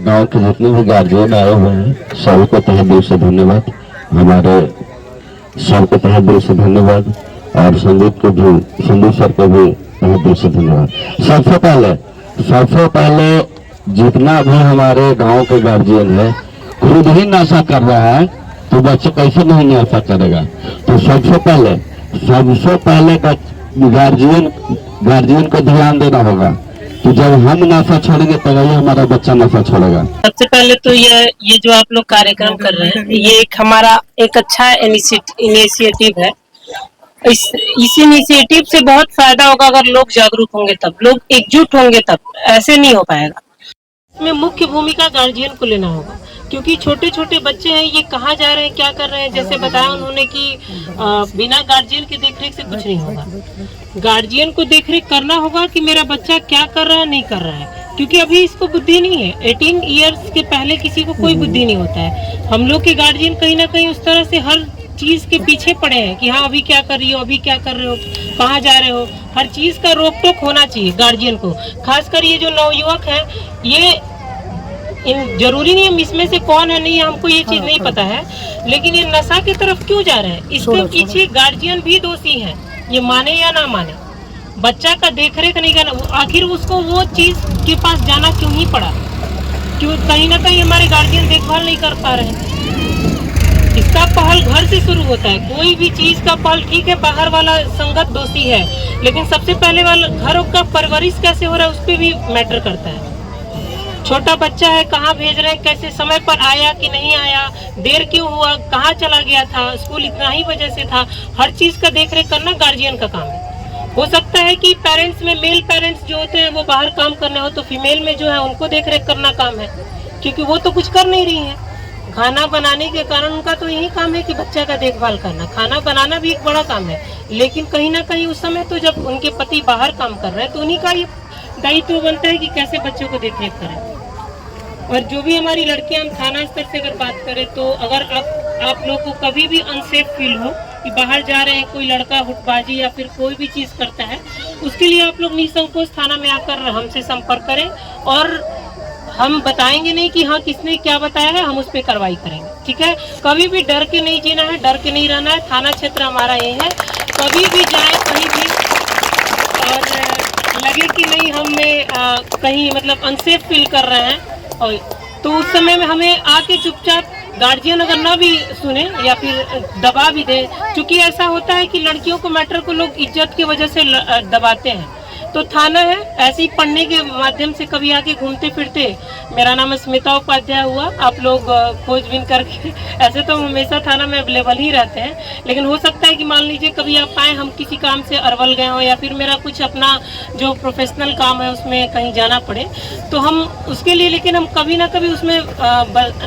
गांव के जितने भी गार्जियन आए हुए हैं सभी को तहे दिल से धन्यवाद। हमारे सबको तहे दिल से धन्यवाद और संदीप को भी, संदीप सर को भी तहे दिल से धन्यवाद। सबसे पहले जितना भी हमारे गांव के गार्जियन है खुद ही नशा कर रहा है तो बच्चे कैसे नहीं नशा करेगा। तो सबसे पहले का गार्जियन को ध्यान देना होगा कि जब हम नशा छोड़ेंगे तभी हमारा बच्चा नशा छोड़ेगा। सबसे पहले तो ये जो आप लोग कार्यक्रम कर रहे हैं ये हमारा एक अच्छा इनिशिएटिव है। इस इनिशिएटिव से बहुत फायदा होगा अगर लोग जागरूक होंगे तब, लोग एकजुट होंगे तब, ऐसे नहीं हो पाएगा। इसमें मुख्य भूमिका गार्जियन को लेना होगा क्योंकि छोटे छोटे बच्चे हैं, ये कहाँ जा रहे हैं, क्या कर रहे हैं। जैसे बताया उन्होंने कि बिना गार्जियन की देखरेख से कुछ नहीं होगा। गार्जियन को देखरेख करना होगा कि मेरा बच्चा क्या कर रहा है, नहीं कर रहा है, क्योंकि अभी इसको बुद्धि नहीं है। 18 इयर्स के पहले किसी को कोई बुद्धि नहीं होता है। हम लोग के गार्जियन कहीं ना कहीं उस तरह से हर चीज के पीछे पड़े हैं कि हाँ अभी क्या कर रही हो, अभी क्या कर रहे हो, कहाँ जा रहे हो। हर चीज का रोक टोक होना चाहिए गार्जियन को। खासकर ये जो नवयुवक है, ये जरूरी नहीं है इसमें से कौन है नहीं, हमको ये चीज नहीं पता है, लेकिन ये नशा की तरफ क्यों जा रहे हैं इसके पीछे गार्जियन भी दोषी है। ये माने या ना माने, बच्चा का देखरेख नहीं करना, आखिर उसको वो चीज के पास जाना क्यों ही पड़ा, क्यों कहीं ना कहीं हमारे गार्जियन देखभाल नहीं कर पा रहे हैं। इसका पहल घर से शुरू होता है। कोई भी चीज का पहल ठीक है, बाहर वाला संगत दोषी है, लेकिन सबसे पहले वाला घर का परवरिश कैसे हो रहा है उस पर भी मैटर करता है। छोटा बच्चा है, कहाँ भेज रहे हैं, कैसे समय पर आया कि नहीं आया, देर क्यों हुआ, कहाँ चला गया था, स्कूल इतना ही वजह से था। हर चीज का देखरेख करना गार्जियन का काम है। हो सकता है कि पेरेंट्स में मेल पेरेंट्स जो होते हैं वो बाहर काम करने हो, तो फीमेल में जो है उनको देखरेख करना काम है, क्योंकि वो तो कुछ कर नहीं रही है। खाना बनाने के कारण उनका तो यही काम है कि बच्चा का देखभाल करना। खाना बनाना भी एक बड़ा काम है, लेकिन कहीं ना कहीं उस समय तो जब उनके पति बाहर काम कर रहे हैं तो उन्हीं का ये दायित्व बनता है कि कैसे बच्चों को देखरेख करें। और जो भी हमारी लड़कियां, हम थाना स्तर से अगर बात करें तो अगर आप लोग को कभी भी अनसेफ फील हो कि बाहर जा रहे हैं, कोई लड़का हुटबाजी या फिर कोई भी चीज़ करता है, उसके लिए आप लोग निसंकोच थाना में आकर हमसे संपर्क करें और हम बताएंगे नहीं कि हाँ किसने क्या बताया है, हम उस पर कार्रवाई करेंगे। ठीक है, कभी भी डर के नहीं जीना है, डर के नहीं रहना है। थाना क्षेत्र हमारा ये है, कभी भी जाए कहीं भी और लगे कि नहीं हमें कहीं मतलब अनसेफ फील कर रहे हैं और तो उस समय में हमें आके चुपचाप, गार्जियन अगर ना भी सुने या फिर दबा भी दे, क्योंकि ऐसा होता है कि लड़कियों को मैटर को लोग इज्जत की वजह से दबाते हैं। तो थाना है, ऐसे ही पढ़ने के माध्यम से कभी आके घूमते फिरते, मेरा नाम स्मिता उपाध्याय हुआ, आप लोग खोजबीन करके, ऐसे तो हमेशा थाना में अवेलेबल ही रहते हैं, लेकिन हो सकता है कि मान लीजिए कभी आप आए, हम किसी काम से अरवल गए हो या फिर मेरा कुछ अपना जो प्रोफेशनल काम है उसमें कहीं जाना पड़े, तो हम उसके लिए, लेकिन हम कभी ना कभी उसमें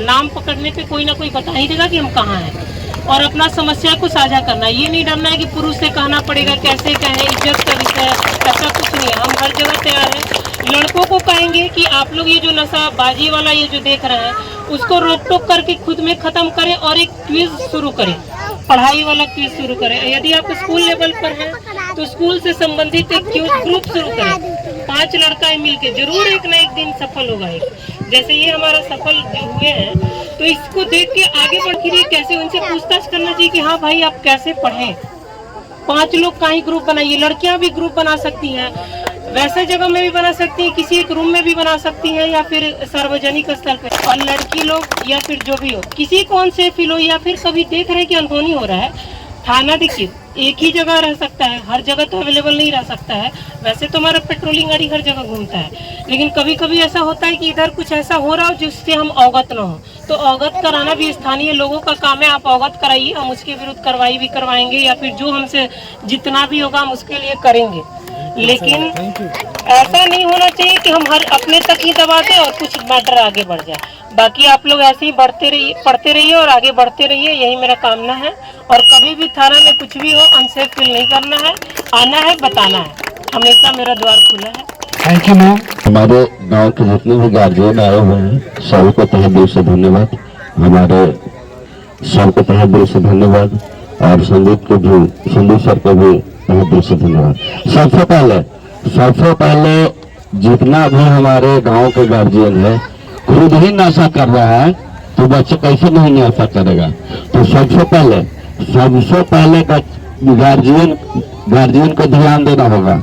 नाम पकड़ने पे कोई ना कोई बता ही देगा कि हम कहाँ हैं। और अपना समस्या को साझा करना, ये नहीं डरना है कि पुरुष से कहना पड़ेगा, कैसे कहें, इज्जत का विषय, ऐसा कुछ नहीं है। हम हर जगह तैयार हैं। लड़कों को कहेंगे कि आप लोग ये जो नशा बाजी वाला ये जो देख रहे हैं उसको रोक टोक करके खुद में खत्म करें और एक क्विज शुरू करें, पढ़ाई वाला क्विज शुरू करें। यदि आप स्कूल लेवल पर हैं तो स्कूल से संबंधित एक क्विज ग्रुप शुरू करें। 5 लड़का मिलके जरूर एक ना एक दिन सफल होगा। जैसे ये हमारा सफल जो हुए हैं, तो इसको देख के आगे बढ़ के कैसे उनसे पूछताछ करना चाहिए कि हाँ भाई आप कैसे पढ़ें। 5 लोग का ही ग्रुप बनाइए। लड़कियां भी ग्रुप बना सकती हैं, वैसे जगह में भी बना सकती हैं, किसी एक रूम में भी बना सकती हैं या फिर सार्वजनिक स्तर पे। और लड़की लोग या फिर जो भी हो, किसी कौन से फील हो या फिर कभी देख रहे हैं कि अनहोनी हो रहा है, थाना देखिए एक ही जगह रह सकता है, हर जगह तो अवेलेबल नहीं रह सकता है। वैसे तो हमारा पेट्रोलिंग गाड़ी हर जगह घूमता है, लेकिन कभी कभी ऐसा होता है कि इधर कुछ ऐसा हो रहा हो जिससे हम अवगत न हो, तो अवगत कराना भी स्थानीय लोगों का काम है। आप अवगत कराइए, हम उसके विरुद्ध कार्रवाई भी करवाएंगे या फिर जो हमसे जितना भी होगा हम उसके लिए करेंगे। लेकिन ऐसा नहीं होना चाहिए कि हम हर अपने तक ही दबा दें और कुछ मैटर आगे बढ़ जाए। बाकी आप लोग ऐसे ही बढ़ते रहिए, पढ़ते रहिए और आगे बढ़ते रहिए, यही मेरा कामना है। और कभी भी थाना में कुछ भी हो अनसेफ फील नहीं करना है, आना है, बताना है, हमेशा मेरा द्वार खुला है। Thank you ma'am. हमारे गांव के जितने भी गार्जियन आए हुए हैं सभी को तहे दिल से धन्यवाद। हमारे सबको तहे दिल से धन्यवाद और संदीप को भी, संदीप सर को भी तहे दिल से धन्यवाद। सबसे पहले जितना भी हमारे गांव के गार्जियन है खुद ही नशा कर रहा है तो बच्चा कैसे नहीं नशा करेगा। तो सबसे पहले गार्जियन को ध्यान देना होगा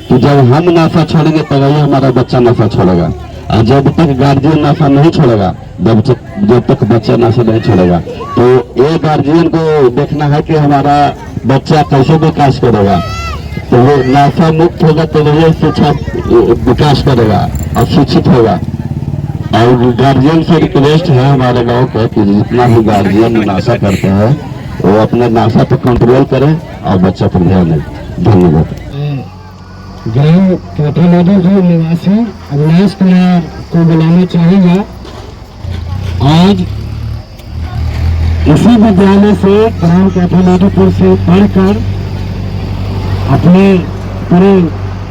कि जब हम नशा छोड़ेंगे तब ही हमारा बच्चा नशा छोड़ेगा, और जब तक गार्जियन नशा नहीं छोड़ेगा जब तक बच्चा नशा नहीं छोड़ेगा। तो ये गार्जियन को देखना है कि हमारा बच्चा कैसे विकास करेगा। तो वो नशा मुक्त होगा तो वही शिक्षा विकास करेगा और शिक्षित होगा। और गार्जियन से रिक्वेस्ट है हमारे गांव का कि जितना भी गार्जियन नशा करते हैं वो अपने नशा पर कंट्रोल करें और बच्चा पर ध्यान दें। धन्यवाद। ग्राम काठानाडा के निवासी अविनाश कुमार को बुलाना चाहेंगे। आज इसी विद्यालय से ग्राम काठानाडीपुर से पढ़कर अपने पूरे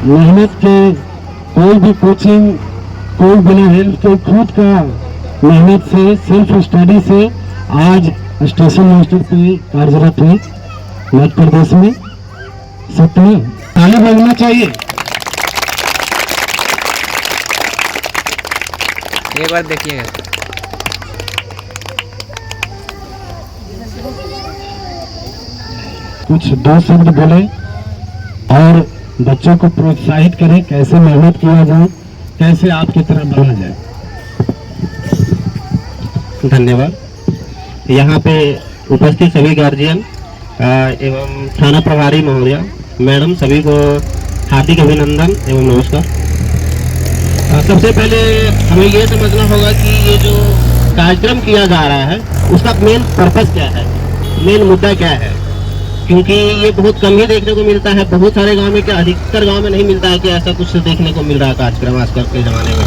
मेहनत के कोई भी कोचिंग कोई बिना हेल्प के खुद का मेहनत से सेल्फ स्टडी से आज स्टेशन मास्टर पे कार्यरत है मध्य प्रदेश में। सत्य ताली बजना चाहिए। एक बार देखिएगा। कुछ दो शब्द बोले और बच्चों को प्रोत्साहित करें कैसे मेहनत किया जाए, कैसे आपकी तरह बना जाए। धन्यवाद। यहाँ पे उपस्थित सभी गार्जियन एवं थाना प्रभारी महोदया, मैडम, सभी को हार्दिक अभिनंदन एवं नमस्कार। सबसे पहले हमें ये समझना होगा कि ये जो कार्यक्रम किया जा रहा है उसका मेन पर्पस क्या है, मेन मुद्दा क्या है। क्योंकि ये बहुत कम ही देखने को मिलता है, बहुत सारे गांव में, क्या अधिकतर गांव में नहीं मिलता है कि ऐसा कुछ देखने को मिल रहा है कार्यक्रम आजकल के ज़माने में।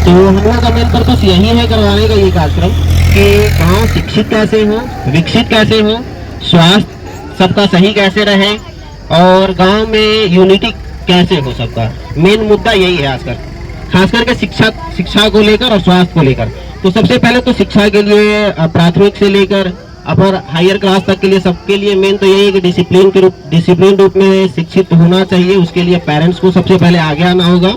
तो हम लोग का मेन पर्पस यही है करवाने का ये कार्यक्रम कि गाँव शिक्षित कैसे हो, विकसित कैसे हो, स्वास्थ्य सबका सही कैसे रहे और गांव में यूनिटी कैसे हो सबका। मेन मुद्दा यही है आजकल, खास करके शिक्षा को लेकर और स्वास्थ्य को लेकर। तो सबसे पहले तो शिक्षा के लिए प्राथमिक से लेकर अपर हायर क्लास तक के लिए सबके लिए मेन तो यही है कि डिसिप्लिन रूप में शिक्षित होना चाहिए। उसके लिए पेरेंट्स को सबसे पहले आगे आना होगा।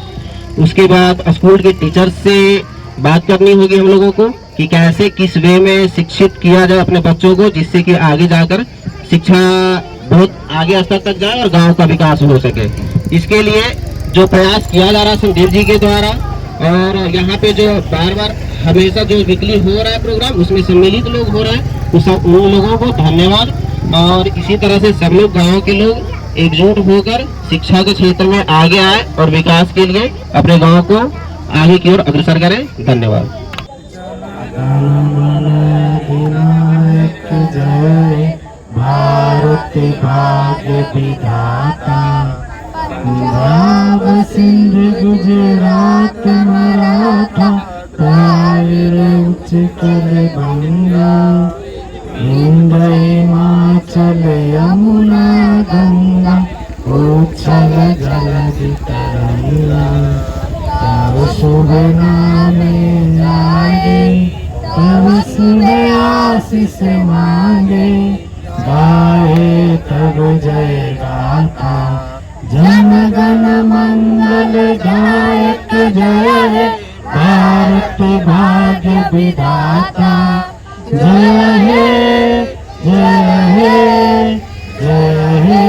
उसके बाद स्कूल के टीचर्स से बात करनी होगी हम लोगों को कि कैसे किस वे में शिक्षित किया जाए अपने बच्चों को, जिससे कि आगे जाकर शिक्षा बहुत आगे स्तर तक जाए और गांव का विकास हो सके। इसके लिए जो प्रयास किया जा रहा है संदीप जी के द्वारा, और यहाँ पे जो बार बार हमेशा जो वीकली हो रहा है प्रोग्राम उसमें सम्मिलित लोग हो रहे हैं, तो सब उन लोगों को धन्यवाद। और इसी तरह से सब लोग गाँव के लोग एकजुट होकर शिक्षा के क्षेत्र में आगे आए और विकास के लिए अपने गाँव को आगे की ओर अग्रसर करें। धन्यवाद। भारत भाग्य विधाता, पंजाब सिंध गुजरात मराठा द्राविड़ उत्कल बंगा, हिमाचल यमुना गंगा उच्छल जलधि तरंगा। तब शुभ नामे जागे, तब शुभ आशीष मांगे, गाए तब जय गाथा, जन गण मंगल गायक जय, भारत भाग्य विधाता। जय हे जय हे जय हे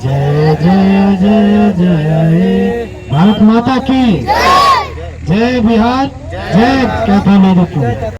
जय जय जय जय हे। भारत माता की जय, बिहार जय, काठानाडीपुर।